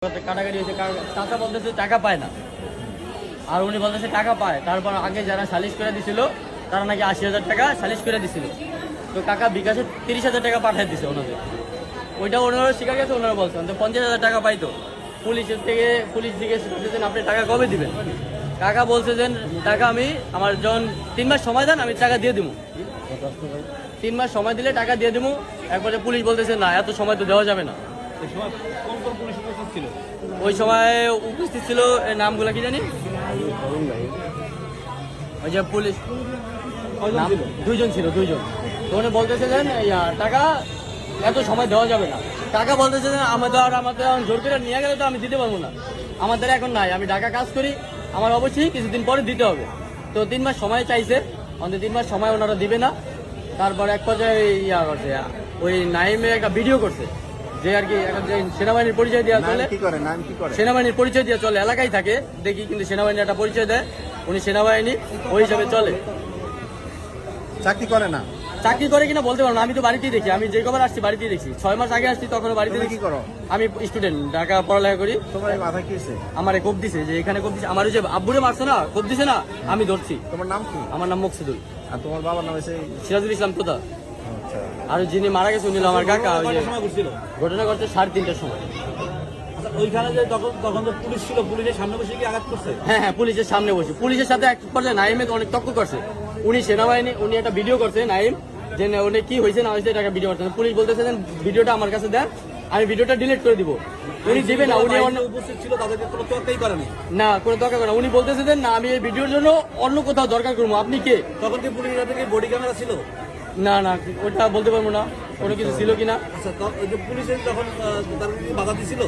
কাটাকাটি হয়েছে, চাচা বলতেছে টাকা পায় না, আর উনি বলতেছে টাকা পায়। তারপর আগে যারা সালিশ করে দিছিল তারা নাকি ৮০,০০০ টাকা সালিশ করে দিছিল। তো কাকা বিকাশে ৩০,০০০ টাকা পাঠিয়ে দিছে ওনাদের। ওইটা ওনারা স্বীকার গেছে, ওনারা বলছেন তো ৫০,০০০ টাকা পাইতো। পুলিশ জিজ্ঞেস করতেছেন আপনি টাকা কবে দিবেন। কাকা বলছে যে টাকা আমি আমার যখন ৩ মাস সময় দেন আমি টাকা দিয়ে দিব, ৩ মাস সময় দিলে টাকা দিয়ে দিব। একবারে পুলিশ বলতেছে না, এত সময় তো দেওয়া যাবে না। ওই সময় উপস্থিত ছিল, নামগুলো কি জানি, ওই যে পুলিশ দুইজন ছিল, দুইজন। তো উনি বলতেছে যে টাকা এত সময় দেওয়া যাবে না। টাকা বলতেছে যে আমাদের জোর করে নিয়ে গেলে তো আমি দিতে পারবো না, আমাদের এখন নাই, আমি ঢাকা কাজ করি, আমার অবশ্যই কিছুদিন পরে দিতে হবে। তো ৩ মাস সময় চাইছে, অন্তত 3 মাস সময় ওনারা দিবে না। তারপর এক পর্যায়ে করছে, ওই নাইমে একটা ভিডিও করছে যে আর কি সেনাবাহিনীর পরিচয় দেওয়া চলে, সেনাবাহিনীর পরিচয় দেওয়া চলে, এলাকায় থাকে দেখি, কিন্তু সেনাবাহিনীর একটা পরিচয় দেয়, উনি সেনাবাহিনী ওই হিসাবে চলে। চাকরি করে না, চাকরি করে কিনা বলতে পারবো না, আমি তো বাড়িতেই দেখি, আমি যে কবার আসছি বাড়িতেই দেখছি। 6 মাস আগে আসছি তখন বাড়িতে কি করো? আমি স্টুডেন্ট, ঢাকা পড়ালেখা করি। তোমার মাথা কি হয়েছে? আমার কোপ দিছে, যে এখানে কোপ দিছে, আমার ওই যে আব্বুরে মারছে না, কোপ দিছে না, আমি ধরছি। তোমার নাম কি? আমার নাম মকসুদুল। আর তোমার বাবার নাম হয়েছে সিরাজুল ইসলাম তোতা। আচ্ছা। আর যিনি মারা গেছে উনি আমার কাকা। ঘটনা ঘটছে 3:30টার সময়। ওইখানে যে তখন তো পুলিশ ছিল, পুলিশের সামনে বসে কি আঘাত করছে? হ্যাঁ হ্যাঁ, পুলিশের সামনে বসে, পুলিশের সাথে এক পর্যায়ে নাইমে অনেক তর্ক করছে। উনি সেনাবাহিনী, উনি একটা ভিডিও করছে নাইম, যে উনি কি হয়েছে না হয়েছে এটা একটা ভিডিও করছেন। পুলিশ বলতেছে যে ভিডিওটা আমার কাছে দেন, আমি ভিডিওটা ডিলিট করে দিব। উনি দিবে না, উনি উপস্থিত ছিল, তাদেরকে কোনো তোয়াক্কাই করেনি। না, কোনো দরকার করে না। উনি বলতেছে যে না, আমি এই ভিডিওর জন্য অন্য কোথাও দরকার করবো, আপনি কে? তখন কি পুলিশের হাতে কি বডি ক্যামেরা ছিল? না না, ওটা বলতে পারবো না কোনো কিছু ছিল কিনা। আচ্ছা, ওই যে পুলিশের যখন তারা কি বাধা দিছিল?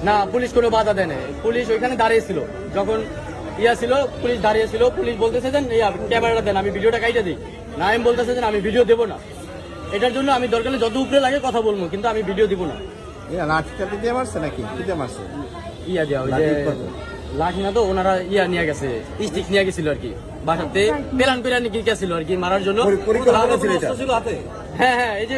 না, পুলিশ কোনো বাধা দেয় না। পুলিশ ওইখানে দাঁড়িয়েছিল, যখন ছিল পুলিশ দাঁড়িয়েছিল। পুলিশ বলতেছে যে ক্যামেরাটা দেন, আমি ভিডিওটা কাইটা দিই। নাইম বলতেছে যে আমি ভিডিও দেবো না, এটার জন্য আমি দরকার যত উপরে লাগে কথা বলবো, কিন্তু আমি ভিডিও দিব না। লাঠিটাতে দিয়ে মারছে নাকি কি দিয়ে মারছে? দেওয়া ওই যে লাঠি না, তো ওনারা নিয়ে গেছে, স্টিক নিয়ে গেছিল আর কি, বাসাতে প্ল্যান করে নিয়ে গেছিল আর কি মারার জন্য। ছিল হাতে? হ্যাঁ হ্যাঁ, এই যে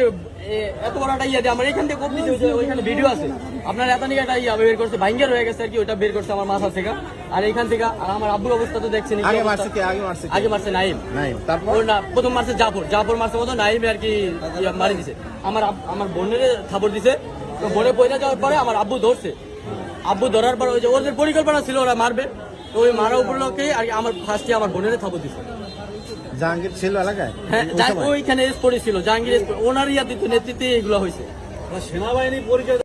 এত বড় একটা দিয়ে আমার এখান থেকে কোপ দিচ্ছে, ওইখানে ভিডিও আছে আপনার, এত নিয়ে একটা বের করছে, ভাঙ্গের হয়ে গেছে আর কি, ওইটা বের করছে আমার মাথা থেকে আর এখান থেকে। আর আমার আব্বুর অবস্থা তো দেখছেন, আগে মারছে নাইম, তারপর না প্রথম মারছে জাফর মারছে মতো, নাইমে আর কি মারি দিছে। আমার বোনের থাপড় দিছে, তো বোনে পয়সা যাওয়ার পরে আমার আব্বু ধরছে। আব্বু ধরার পর ওই যে ওদের পরিকল্পনা ছিল ওরা মারবে, তো ওই মারা উপলক্ষে আর কি আমার ফার্স্টে আমার বোনের থাপড় দিছে। জাহাঙ্গীর ছিল এলাকায়? হ্যাঁ, ওইখানে স্পোর্টে ছিল, জাহাঙ্গীর ওনার নেতৃত্বে এগুলো হয়েছে। সেনাবাহিনী পরিচয়